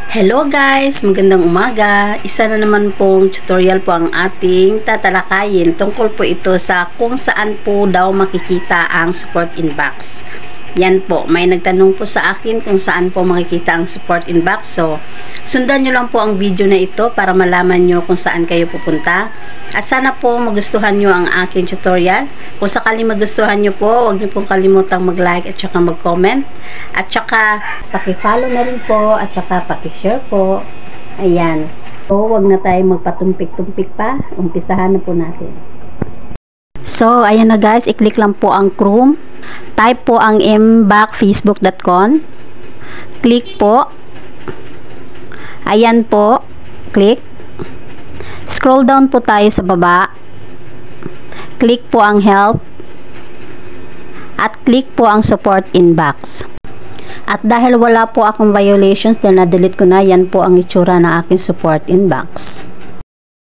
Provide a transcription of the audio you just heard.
Hello guys! Magandang umaga! Isa na naman pong tutorial po ang ating tatalakayin. Tungkol po ito sa kung saan po daw makikita ang support inbox. Yan po, may nagtanong po sa akin kung saan po makikita ang support inbox. So, sundan nyo lang po ang video na ito para malaman nyo kung saan kayo pupunta. At sana po magustuhan nyo ang aking tutorial. Kung sakali magustuhan nyo po, huwag nyo pong kalimutang mag-like at saka mag-comment. At saka, paki-follow na rin po at saka paki-share po. Ayan. So, huwag na tayo magpatumpik-tumpik pa. Umpisahan na po natin. So, ayan na guys, i-click lang po ang Chrome. Type po ang mbackfacebook.com. Click po. Ayan po. Click. Scroll down po tayo sa baba. Click po ang help. At click po ang support inbox. At dahil wala po akong violations dahil na-delete ko na, yan po ang itsura ng aking support inbox.